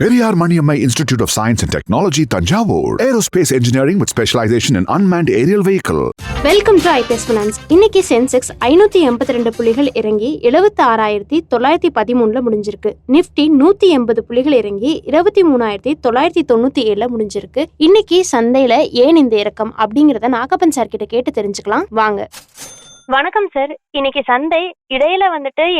Periyar Maniammai Institute of Science and Technology, Tanjavur. Aerospace engineering with specialization in unmanned aerial vehicle. Welcome to IPS finance. இன்னைக்கு Sensex 582 புள்ளிகள் இறங்கி 76,913 முடிஞ்சிருக்கு. நிப்டி 180 புள்ளிகள் இறங்கி 23,997 முடிஞ்சிருக்கு. இன்னைக்கு சந்தையில ஏன் இந்த இறக்கம் அப்படிங்கறத நாகப்பன் சார் கிட்ட கேட்டு தெரிஞ்சுக்கலாம் வாங்க. வணக்கம் சார். இன்னைக்கு சந்தை இடையில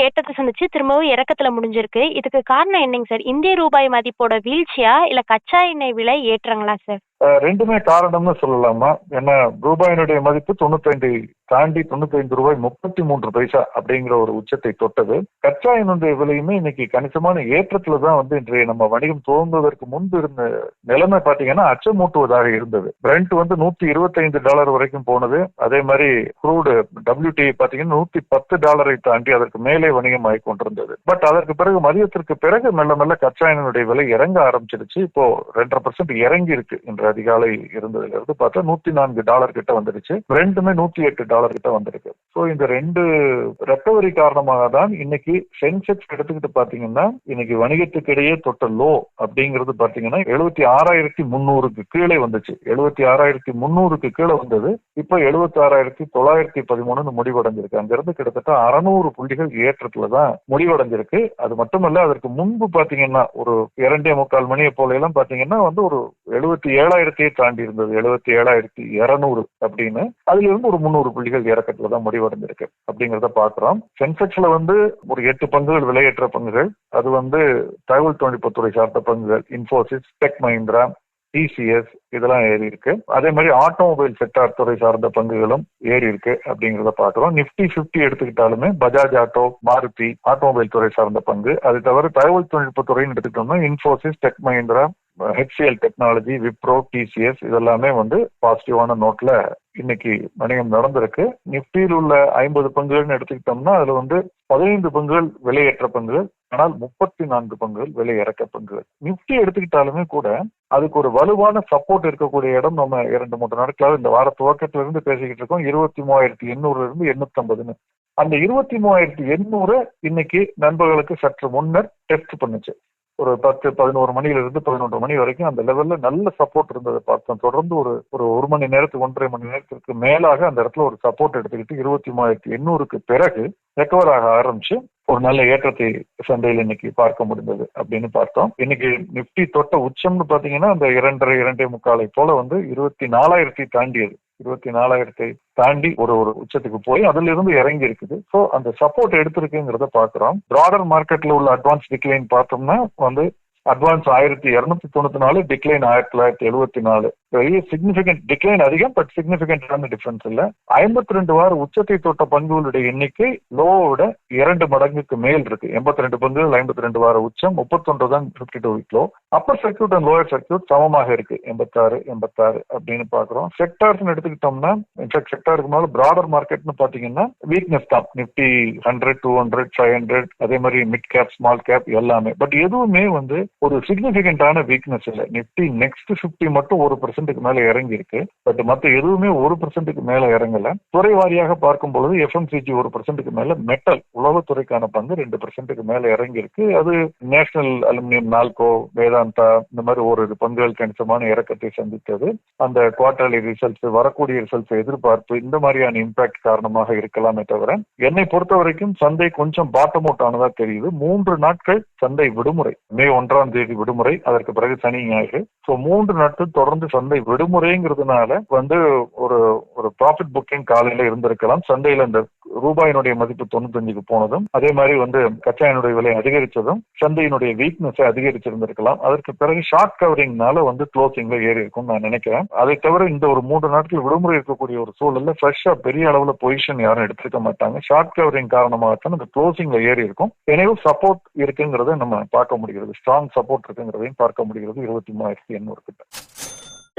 ஏற்றத்தை சந்திச்சு திரும்பவும் இறக்கத்துல முடிஞ்சிருக்கு. இதுக்கு காரணம் என்னங்க சார்? இந்திய ரூபாய் மதிப்போட வீழ்ச்சியா இல்ல கச்சா எண்ணெய் விலை ஏற்றங்களா சார்? ரெண்டுமே காரணம்னு சொல்லலாமா. ஏன்னா ரூபாயினுடைய மதிப்பு 95 தாண்டி 95 ரூபாய் 33 பைசா அப்படிங்கிற ஒரு உச்சத்தை தொட்டது. கச்சா எண்ணெய் விலையுமே இன்னைக்கு கணிசமான ஏற்றத்துலதான் இன்றைய நம்ம வணிகம் துவங்குவதற்கு முன்பு இருந்த நிலைமை பாத்தீங்கன்னா அச்சமூட்டுவதாக இருந்தது. பிரெண்ட் $125 வரைக்கும் போனது. அதே மாதிரி குரூடு WTI பாத்தீங்கன்னா $110 தாண்டி அதற்கு மேலே வணிகம் ஆகி கொண்டிருந்தது. பட் அதற்கு பிறகு மதியத்திற்கு பிறகு மெல்ல மெல்ல கச்சா எண்ணெய் விலை இறங்க ஆரம்பிச்சிருச்சு. இப்போ 2.5% இறங்கி இருக்கு. இன்று அதிகாலை இருந்ததுல இருந்து பார்த்தா $104 கிட்ட வந்துருச்சு. பிரெண்டுமே $108 கிட்ட வந்திருக்கு. சோ இந்த ரெண்டு ரெக்கவரி காரணமாக தான் இன்னைக்கு சென்செக்ஸ் எடுத்துக்கிட்டு பாத்தீங்கன்னா இன்னைக்கு வணிகத்துக்கு இடையே தொட்ட லோ அப்படிங்கிறது பாத்தீங்கன்னா 76,300க்கு கீழே வந்துச்சு. 76,300க்கு கீழே வந்தது. இப்ப 76,913 முடிவடைஞ்சிருக்கு. அங்கிருந்து கிட்டத்தட்ட 600 புள்ளிகள் ஏற்றத்துலதான் முடிவடைஞ்சிருக்கு. அது மட்டுமல்ல, அதற்கு முன்பு பாத்தீங்கன்னா ஒரு 2:45 மணியை போல எல்லாம் பாத்தீங்கன்னா ஒரு 77,000 தாண்டி இருந்தது. 77,200 அப்படின்னு. அதுல இருந்து ஒரு 300 புள்ளிகள் இறக்கத்துலதான் முடிவடைந்திருக்கு அப்படிங்கறத பாக்குறோம். சென்செக்ஸ்ல ஒரு 8 பங்குகள் விலையேற்ற பங்குகள். அது தகவல் தொழில்நுட்பத்துறை சார்ந்த பங்குகள், இன்ஃபோசிஸ், டெக் மஹிந்திரா, TCS இதெல்லாம் ஏறி இருக்கு. அதே மாதிரி ஆட்டோமொபைல் செக்டார் துறை சார்ந்த பங்குகளும் ஏறி இருக்கு அப்படிங்கிறத பாக்குறோம். நிப்டி 50 எடுத்துக்கிட்டாலுமே பஜாஜ் ஆட்டோ, மாருதி ஆட்டோமொபைல் துறை சார்ந்த பங்கு. அது தவிர தகவல் தொழில்நுட்பத்துறைன்னு எடுத்துக்கிட்டோம்னா Infosys, tech Mahindra, HCL technology, Wipro, TCS இதெல்லாமே பாசிட்டிவான நோட்ல இன்னைக்கு வணிகம் நடந்திருக்கு. நிப்டியில் உள்ள 50 பங்குகள்னு எடுத்துக்கிட்டோம்னா அதுல 15 பங்குகள் விலையேற்ற பங்குகள், ஆனால் 34 பங்குகள் விலை இறக்க பங்குகள். நிப்டி எடுத்துக்கிட்டாலுமே கூட அதுக்கு ஒரு வலுவான சப்போர்ட் இருக்கக்கூடிய இடம் நம்ம 2-3 நாட்களாக இந்த வார துவக்கத்துல இருந்து பேசிக்கிட்டு இருக்கோம். 23,800 இருந்து 850. அந்த 23,800 இன்னைக்கு நண்பர்களுக்கு சற்று முன்னர் டெஸ்ட் பண்ணுச்சு. ஒரு 10-11 மணியிலிருந்து 11 மணி வரைக்கும் அந்த லெவல்ல நல்ல சப்போர்ட் இருந்ததை பார்த்தோம். தொடர்ந்து ஒரு மணி நேரத்துக்கு 1.5 மணி நேரத்திற்கு மேலாக அந்த இடத்துல ஒரு சப்போர்ட் எடுத்துக்கிட்டு 23,800க்கு பிறகு ரெக்கவர் ஆக ஆரம்பிச்சு ஒரு நல்ல ஏற்றத்தை சந்தையில் இன்னைக்கு பார்க்க முடிந்தது அப்படின்னு பார்த்தோம். இன்னைக்கு நிப்டி தொட்ட உச்சம்னு பாத்தீங்கன்னா அந்த 2.5-2.25 போல 24,000 தாண்டியது. 24,000 தாண்டி ஒரு உச்சத்துக்கு போய் அதுல இருந்து இறங்கி இருக்குது. சோ அந்த சப்போர்ட் எடுத்திருக்குங்கிறத பாக்குறோம். பிராடர் மார்க்கெட்ல உள்ள அட்வான்ஸ் டிக்ளைன் பார்த்தோம்னா அட்வான்ஸ் 1,294, டிக்ளைன் 1,974. பெரிய சிக்னிபிகன்ட் டிக்ளைன் அதிகம், பட் சிக்னிபிகன்டான டிஃபரன்ஸ் இல்ல. 52 வார உச்சத்தை தொட்ட பங்குகளுடைய எண்ணிக்கை லோவோட 2 மடங்குக்கு மேல் இருக்கு. 82 பங்குகள் 52 வார உச்சம், 31 தான் 52 week low. Upper circuit and lower circuit சமமாக இருக்கு. 86 அப்படின்னு பாக்குறோம். செக்டார்ஸ் எடுத்துக்கிட்டோம்னா இன்ஃபேக்ட் செக்டாருக்கு மேல பிராடர் மார்க்கெட்னு பாத்தீங்கன்னா வீக்னஸ் தான். நிப்டி 100, 200, 500 அதே மாதிரி மிட் கேப், ஸ்மால் கேப் எல்லாமே. பட் எதுவுமே ஒரு சிக்னிபிகன்டான வீக்னஸ் இல்ல. நிப்டி நெக்ஸ்ட் 50 மட்டும் 1% மேல இறங்கி இருக்கு. பட் மத்த எதுவுமே 1% மேல இறங்கல. துறை வாரியாக பார்க்கும் பொழுது FMCG 1% மேல, மெட்டல் உலகத்துறைக்கான பங்கு 2% மேல இறங்கி இருக்கு. அது நேஷனல் அலுமினியம், நால்கோ, வேதாந்தா இந்த மாதிரி ஒரு பங்குகள் கணிசமான இறக்கத்தை சந்தித்தது. அந்த குவார்டர்லி ரிசல்ட்ஸ், வரக்கூடிய ரிசல்ட்ஸ் எதிர்பார்ப்பு இந்த மாதிரியான இம்பாக்ட் காரணமாக இருக்கலாமே தவிர என்னை பொறுத்த வரைக்கும் சந்தை கொஞ்சம் பாட்டம் அவுட் ஆனதா தெரியுது. 3 நாட்கள் சந்தை விடுமுறை. மே 1ஆம் தேதி விடுமுறை, அதற்கு பிறகு சனி, ஞாயிறு. சோ 3 நாட்கள் தொடர்ந்து சந்தை விடுமுறைங்கிறதுனால ஒரு ப்ராஃபிட் புக்கிங் காலையில இருந்திருக்கலாம். சந்தையில இந்த ரூபாயினுடைய மதிப்பு 95க்கு போனதும், அதே மாதிரி கச்சா எண்ணெய் விலை அதிகரிச்சதும் சந்தையினுடைய வீக்னஸ் அதிகரிச்சிருந்திருக்கலாம். அதற்கு பிறகு ஷார்ட் கவரிங்னால க்ளோசிங்ல ஏறி இருக்கும் நான் நினைக்கிறேன். அதை தவிர இந்த ஒரு 3 நாட்கள் விடுமுறை இருக்கக்கூடிய ஒரு சூழல்ல ஃப்ரெஷ்ஷா பெரிய அளவுல பொசிஷன் யாரும் எடுத்துக்க மாட்டாங்க. ஷார்ட் கவரிங் காரணமாகத்தான் இந்த க்ளோசிங்ல ஏறி இருக்கும். எனவே சப்போர்ட் இருக்குங்கிறத நம்ம பார்க்க முடிகிறது. ஸ்ட்ராங் சப்போர்ட் இருக்குங்கிறதையும் பார்க்க முடிகிறது 23,800 கிட்ட.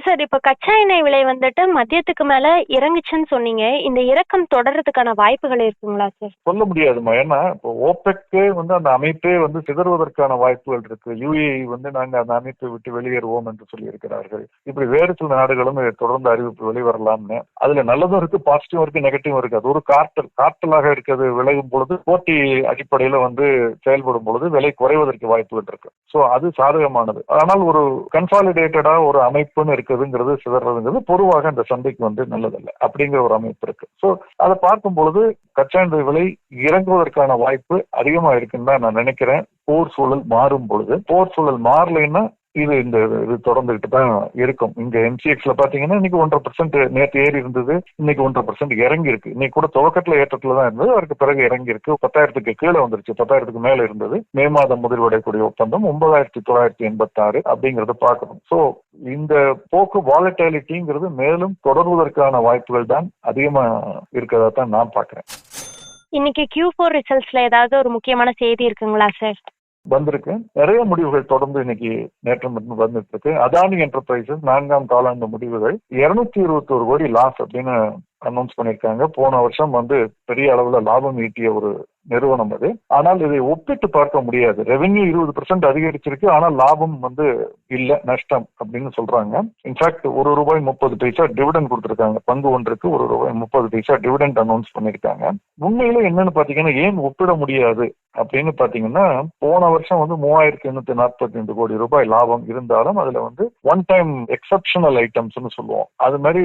சார், இப்ப கச்சா எண்ணெய் விலை வந்துட்டு மதியத்துக்கு மேல இறங்குச்சுன்னு சொன்னீங்க. இந்த இறக்கம் தொடர்றதுக்கான வாய்ப்புகள் இருக்குங்களா சார்? சொல்ல முடியாதுமா. ஏன்னா இப்போ ஓபெக்கே வந்து அந்த அமைப்பே வந்து சிதறுவதற்கான வாய்ப்புகள் இருக்கு. யுஏஇ வந்து நாங்க அந்த அமைப்பை விட்டு வெளியேறுவோம் என்று சொல்லி இருக்கிறார்கள். இப்படி வேறு சில நாடுகளும் இதை தொடர்ந்து அறிவிப்பு வெளிவரலாம்னு. அதுல நல்லதும் இருக்கு, பாசிட்டிவும் இருக்கு, நெகட்டிவும் இருக்கு. அது ஒரு கார்ட்டலாக இருக்கிறது. விளையும் பொழுது போட்டி அடிப்படையில வந்து செயல்படும் பொழுது விலை குறைவதற்கு வாய்ப்புகள் இருக்கு. சோ அது சாதகமானது. ஆனால் ஒரு கன்சாலிடேட்டடா ஒரு அமைப்புன்னு இருக்குதுங்கிறது சிதறதுங்கிறது பொதுவாக அந்த சந்தைக்கு வந்து நல்லதல்ல. அப்படிங்கிற ஒரு அமைப்பு இருக்கு. சோ அதை பார்க்கும் பொழுது கச்சா எண்ணெய் விலை இறங்குவதற்கான வாய்ப்பு அதிகமா இருக்குன்னு தான் நான் நினைக்கிறேன். போர் சூழல் மாறும் பொழுது. போர் சூழல் மாறலைன்னா இது தொடர்ந்துகிட்டு தான் இருக்கும். இங்க எம்சிஎக்ஸ்ல பாத்தீங்கன்னா இன்னைக்கு 1.5% நேற்று ஏறி இருந்தது, இன்னைக்கு 1.5% இறங்கி இருக்கு. இன்னைக்கு கூட துவக்கத்துல ஏற்றத்துல தான் இருந்தது, அதுக்கு பிறகு இறங்கி இருக்கு. 10,000க்கு கீழே வந்துருச்சு, 10,000க்கு மேல இருந்தது. மே மாதம் முடிவடையக்கூடிய ஒப்பந்தம் 9,986 அப்படிங்கறத பார்க்கணும். சோ இந்த போக்கு வாலட்டிலிட்டிங்கிறது மேலும் தொடர்வதற்கான வாய்ப்புகள் தான் அதிகமா இருக்கிறதா தான் நான் பாக்குறேன். இன்னைக்கு Q4 ரிசல்ட்ஸ்ல ஏதாவது ஒரு முக்கியமான செய்தி இருக்குங்களா சார்? வந்திருக்கு. நிறைய முடிவுகள் தொடர்ந்து இன்னைக்கு நேற்று வந்துட்டு இருக்கு. அதானி என்டர்பிரைசஸ் 4ஆம் காலாண்டு முடிவுகள் 221 கோடி லாஸ் அப்படின்னு அனௌன்ஸ் பண்ணியிருக்காங்க. போன வருஷம் வந்து பெரிய அளவுல லாபம் ஈட்டிய ஒரு நிறுவனம் அது. ஆனால் இதை ஒப்பிட்டு பார்க்க முடியாது. ரெவென்யூ 20% அதிகரிச்சிருக்கு, ஆனால் லாபம் வந்து இல்ல, நஷ்டம் அப்படின்னு சொல்றாங்க. இன்ஃபேக்ட் ₹1.30 டிவிடெண்ட் கொடுத்திருக்காங்க. பங்கு ஒன்றுக்கு ₹1.30 டிவிடெண்ட் அனௌன்ஸ் பண்ணிருக்காங்க. உண்மையில என்னன்னு பாத்தீங்கன்னா ஏன் ஒப்பிட முடியாது அப்படின்னு பாத்தீங்கன்னா, போன வருஷம் வந்து 3,845 கோடி ரூபாய் லாபம் இருந்தாலும் அதுல வந்து ஒன் டைம் எக்ஸப்ஷனல் ஐட்டம்ஸ்னு சொல்லுவோம், அது மாதிரி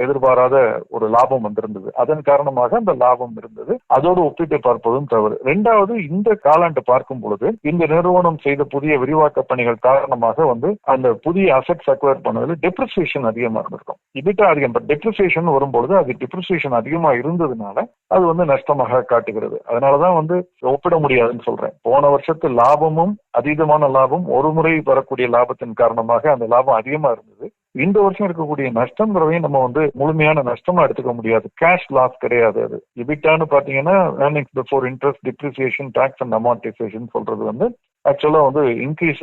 எதிர்பாராத ஒரு லாபம் வந்திருந்தது. அதன் காரணமாக அந்த லாபம் இருந்தது. அதோடு ஒப்பிட்டு பார்ப்பதும் தவறு. இரண்டாவது, இந்த காலாண்டு பார்க்கும் பொழுது இந்த நிறுவனம் செய்த புதிய விரிவாக்க பணிகள் காரணமாக வந்து அந்த புதிய அசெட்ஸ் அக்வயர் பண்ணதுல டெப்ரிசியேஷன் அதிகமா இருந்திருக்கும். இபிட்டா அதிகம், பட் டெப்ரிசியேஷன் வரும்பொழுது அது டெப்ரிசியேஷன் அதிகமா இருந்ததுனால அது வந்து நஷ்டமாக காட்டுகிறது. அதனாலதான் வந்து ஒப்பிட முடியாதுன்னு சொல்றேன். போன வருஷத்து லாபமும் அதீதமான லாபம், ஒரு முறை வரக்கூடிய லாபத்தின் காரணமாக அந்த லாபம் அதிகமா இருந்தது. இந்த வருஷம் இருக்கக்கூடிய நஷ்டம்ங்கிறதையும் நம்ம வந்து முழுமையான நஷ்டமா எடுத்துக்க முடியாது. கேஷ் லாஸ் கிடையாது. அது இபிட்டான்னு பாத்தீங்கன்னா earnings before interest, depreciation, tax and amortization சொல்றது வந்து ஆக்சுவலா வந்து இன்க்ரீஸ்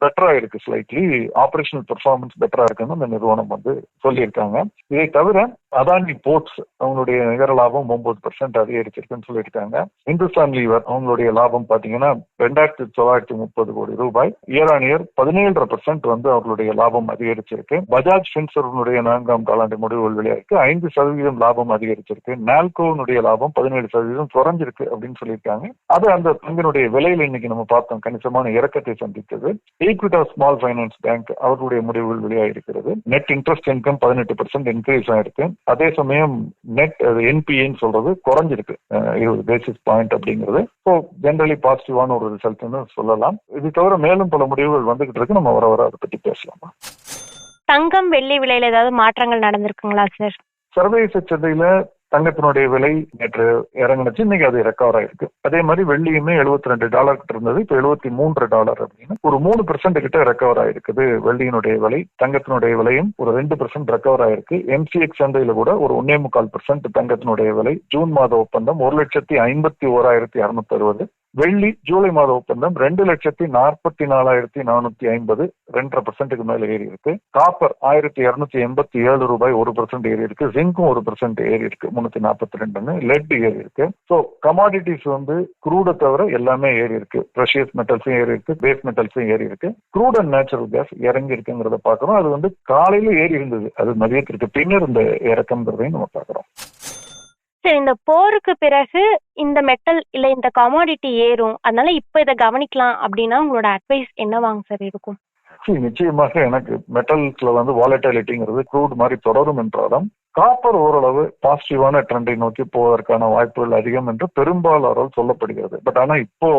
பெட்டரா இருக்கு. ஸ்லைட்லி ஆபரேஷனல் பெர்ஃபார்மன்ஸ் பெட்டரா இருக்குன்னு அந்த நிறுவனம் வந்து சொல்லியிருக்காங்க. இதை தவிர அதானி போர்ட்ஸ் அவங்களுடைய நிகர லாபம் 9% அதிகரிச்சிருக்குன்னு சொல்லியிருக்காங்க. இந்துஸ்தான் லீவர் அவங்களுடைய லாபம் பாத்தீங்கன்னா 2,930 கோடி ரூபாய், இயர் ஆன் இயர் 17% வந்து அவர்களுடைய லாபம் அதிகரிச்சிருக்கு. பஜாஜ் பின்சர்வனுடைய 4ஆம் காலாண்டு முடிவுகள் வெளியாயிருக்கு, 5% லாபம் அதிகரிச்சிருக்கு. நால்கோனுடைய லாபம் 17% குறைஞ்சிருக்கு அப்படின்னு சொல்லியிருக்காங்க. அது அந்த பங்கினுடைய விலையில இன்னைக்கு நம்ம பார்த்தோம், கணிசமான இறக்கத்தை சந்தித்தது. ஈக்விட்டா ஸ்மால் ஃபைனான்ஸ் பேங்க் அவர்களுடைய முடிவுகள் வெளியாகிருக்கிறது. நெட் இன்ட்ரெஸ்ட் இன்கம் 18% இன்க்ரீஸ் ஆயிருக்கு. அதே சமயம் நெட் என்பிஏன்னு சொல்றது குறைஞ்சிருக்கு 20 பேசிஸ் பாயிண்ட் அப்படிங்கிறது. ஸோ ஜென்ரலி பாசிட்டிவான ஒரு ரிசல்ட்னு சொல்லலாம். இது தவிர மேலும் பல முடிவுகள் வந்துகிட்டு இருக்கு. நம்ம வர அதை பத்தி பேசலாமா? தங்கம் வெள்ளி விலையில ஏதாவது மாற்றங்கள் நடந்திருக்குங்களா சார்? சர்வதேச சந்தையில தங்கத்தினுடைய விலை நேற்று இறங்குனுச்சு, இன்னைக்கு அது ரெக்கவர் ஆயிருக்கு. அதே மாதிரி வெள்ளியுமே $72 கிட்ட இருந்தது, இப்ப $73 அப்படின்னு ஒரு 3% கிட்ட ரெக்கவர் ஆயிருக்குது வெள்ளியினுடைய விலை. தங்கத்தினுடைய விலையும் ஒரு 2% ரெக்கவர் ஆயிருக்கு. எம்சிஎக்ஸ் சந்தையில கூட ஒரு 1.25% தங்கத்தினுடைய விலை. ஜூன் மாத ஒப்பந்தம் 1,51,260. வெள்ளி ஜூலை மாத ஒப்பந்தம் 2,44,450, 2.5% மேல ஏறி இருக்கு. காப்பர் 1,287 ரூபாய், 1% ஏறி இருக்கு. ஜிங்கும் 1% ஏறி இருக்கு, 342. லெட் ஏறி இருக்கு. ஸோ கமாடிட்டிஸ் வந்து க்ரூடை தவிர எல்லாமே ஏறி இருக்கு. ப்ரெஷியஸ் மெட்டல்ஸும் ஏறி இருக்கு, பேஸ் மெட்டல்ஸும் ஏறி இருக்கு. க்ரூட் அண்ட் நேச்சுரல் கேஸ் இறங்கி இருக்குங்கிறத பாக்குறோம். அது வந்து காலையில ஏறி இருந்தது, அது மதியத்திற்கு பின்னர் இந்த இறக்கம்ங்கிறதையும் நம்ம பாக்குறோம். சரி, இந்த போருக்கு பிறகு இந்த மெட்டல் இல்ல இந்த கமாடிட்டி ஏறும், அதனால இப்ப இதை கவனிக்கலாம் அப்படின்னா உங்களோட அட்வைஸ் என்னவாங்க சார் இருக்கும்? நிச்சயமாக எனக்கு மெட்டல்ஸ்ல வந்து வாலட்டிலிட்டிங்கிறது க்ரூட் மாதிரி தொடரும் என்றாலும் காப்பர் ஓரளவு பாசிட்டிவான ட்ரெண்டை நோக்கி போவதற்கான வாய்ப்புகள் அதிகம் என்று பெரும்பாலாரால் சொல்லப்படுகிறது. பட் ஆனா இப்போ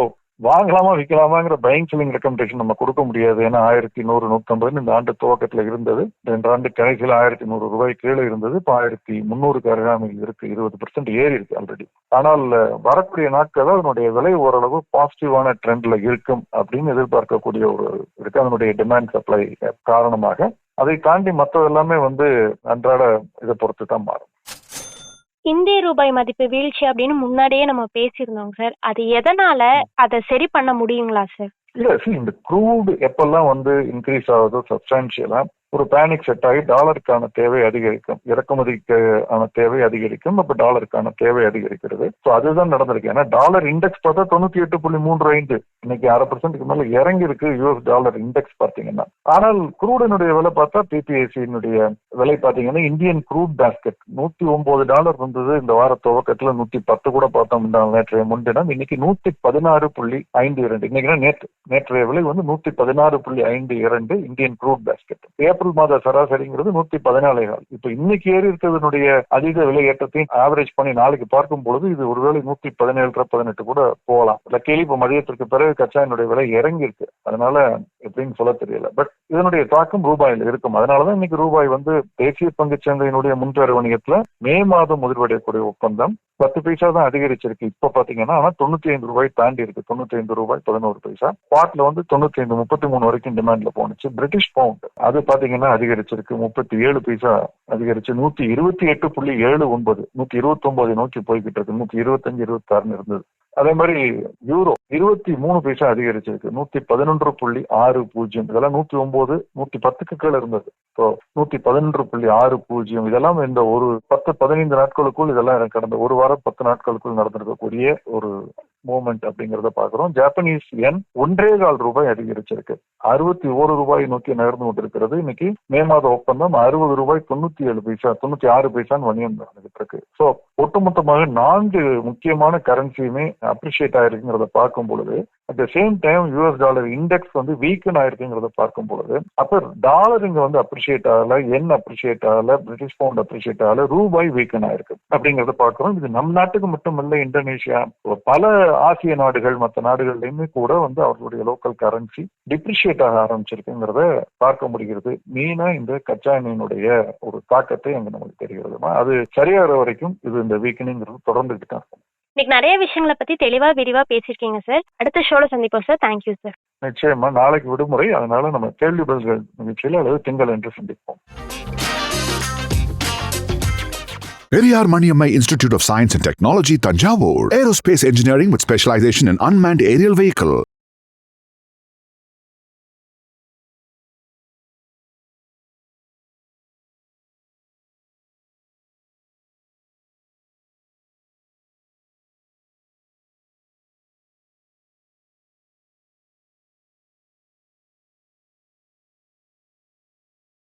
வாங்கலாமா விற்கலாமாங்கிற பையிங் செல்லிங் ரெக்கமெண்டேஷன் நம்ம கொடுக்க முடியாது. ஏன்னா 1,100, 150 இந்த ஆண்டு துவக்கத்துல இருந்தது. 2 ஆண்டு கடைசியில் 1,100 ரூபாய் கீழே இருந்தது. இப்போ 1,300 அருகாமையில் இருக்கு. 20% ஏறி இருக்கு ஆல்ரெடி. ஆனால் வரக்கூடிய நாட்கள் அதனுடைய விலை ஓரளவு பாசிட்டிவான ட்ரெண்ட்ல இருக்கும் அப்படின்னு எதிர்பார்க்கக்கூடிய ஒரு இருக்கு. அதனுடைய டிமாண்ட் சப்ளை காரணமாக அதை தாண்டி மற்றது எல்லாமே வந்து அன்றாட இதை பொறுத்து தான் மாறும். இந்திய ரூபாய் மதிப்பு வீழ்ச்சி அப்படின்னு முன்னாடியே நம்ம பேசியிருந்தோம் சார். அது எதனால அதை சரி பண்ண முடியுங்களா சார்? இல்ல, இந்த க்ரூட் எப்பெல்லாம் வந்து இன்க்ரீஸ் ஆகுதோ சப்ஸ்டான்சியலா, ஒரு பேனிக் செட் ஆகி டாலருக்கான தேவை அதிகரிக்கும், இறக்குமதிக்கான தேவை அதிகரிக்கும், அப்ப டாலருக்கான தேவை அதிகரிக்கிறது. ஸோ அதுதான் நடந்திருக்கு. ஏன்னா டாலர் இண்டெக்ஸ் பார்த்தா 98.35 இன்னைக்கு 0.5% மேல இறங்கி இருக்கு யூஎஸ் டாலர் இண்டெக்ஸ் பாத்தீங்கன்னா. ஆனால் குரூடினுடைய விலை பார்த்தா பிபிஐசியினுடைய விலை பாத்தீங்கன்னா இந்தியன் குரூட் பேஸ்கெட் $109 இருந்தது இந்த வார துவக்கத்துல. 110 கூட பார்த்தோம் நேற்றைய முன்தினம். இன்னைக்கு 116.52. இன்னைக்கு நேற்றைய விலை வந்து 116.52 இந்தியன் குரூட் பேஸ்கெட். ஏப்ரல் மாத சராசரிங்கிறது 114. இப்ப இன்னைக்கு ஏறி இருக்கிறதுனுடைய அதீத விலை ஏற்றத்தையும் ஆவரேஜ் பண்ணி நாளைக்கு பார்க்கும் பொழுது இது ஒருவேளை 117-18 கூட போகலாம். லக்கேலி இப்ப மதியத்திற்கு பிறகு கச்சாயினுடைய விலை இறங்கி இருக்கு. அதனால எப்படின்னு சொல்ல தெரியல. பட் இதனுடைய தாக்கம் ரூபாயில் இருக்கும். அதனாலதான் இன்னைக்கு ரூபாய் வந்து தேசிய பங்குச் சந்தையினுடைய முன்பேறு வணிகத்துல மே மாதம் முதிர்வடையக்கூடிய ஒப்பந்தம் 10 பைசா தான் அதிகரிச்சிருக்கு இப்ப பாத்தீங்கன்னா. ஆனா $95 தாண்டி இருக்கு. $95.11. ஸ்பாட்ல வந்து 95.33 வரைக்கும் டிமாண்ட்ல போனுச்சு. பிரிட்டிஷ் பவுண்ட் அது பாத்தீங்கன்னா அதிகரிச்சிருக்கு 37 பைசா அதிகரிச்சு 128.79 129 நோக்கி போய்கிட்டு இருக்கு. 125-26 இருந்தது. அதே மாதிரி யூரோ 23 பைசா அதிகரிச்சிருக்கு 111.60. இதெல்லாம் 109 110க்கு கீழே இருந்தது. இப்போ 111.60. இதெல்லாம் இந்த ஒரு 10-15 நாட்களுக்குள் இதெல்லாம் கடந்த ஒரு வாரம் 10 நாட்களுக்குள் நடந்திருக்கக்கூடிய ஒரு மூவ்மெண்ட் அப்படிங்கறத பாக்குறோம். ஜாப்பனீஸ் யென் $1.25 அதிகரிச்சிருக்கு 61 ரூபாய் நோக்கி நகர்ந்து கொண்டிருக்கிறது. இன்னைக்கு மே மாத ஒப்பந்தம் $60.97 வணிகம் நடந்துகிட்டு இருக்கு. சோ ஒட்டுமொத்தமாக 4 முக்கியமான கரன்சியுமே அப்ரிஷியேட் ஆயிருக்குங்கிறத பார்க்கும் பொழுது, at the same time US dollar index வந்து வீக்கன் ஆயிருக்குங்கிறத பார்க்கும் பொழுது, அப்ப டாலர் இங்க வந்து அப்ரிஷியேட் ஆகல, என் அப்ரிஷியேட் ஆகல, பிரிட்டிஷ் பவுண்ட் அப்ரிஷியேட் ஆகல, ரூபாய் வீக்கன் ஆயிருக்கு அப்படிங்கறத பார்க்கிறோம். இது நம் நாட்டுக்கு மட்டுமல்ல, இந்தோனேஷியா பல ஆசிய நாடுகள் மற்ற நாடுகள்லயுமே கூட வந்து அவர்களுடைய லோக்கல் கரன்சி டிப்ரிஷியேட் ஆக ஆரம்பிச்சிருக்குங்கிறத பார்க்க முடிகிறது. மெயினா இந்த கச்சா எண்ணெயினுடைய ஒரு தாக்கத்தை அங்க நமக்கு தெரிகிறது. அது சரியாகிற வரைக்கும் இது இந்த வீக்கனிங்கிறது தொடர்ந்துட்டு தான் இருக்கும். இன்னைக்கு நிறைய விஷயங்களை பத்தி தெளிவா விரிவா பேசியிருக்கீங்க சார். அடுத்த ஷோல சந்திப்போம் சார். Thank you sir. நிச்சயமா நாளைக்கு விடுமுறை, அதனால நம்ம கேள்வி பதில்கள் நிகழ்ச்சியில் அல்லது திங்கள் என்று சந்திப்போம். Periyar Maniammai Institute of Science and Technology, Tanjavur. Aerospace engineering with specialization in unmanned aerial vehicle.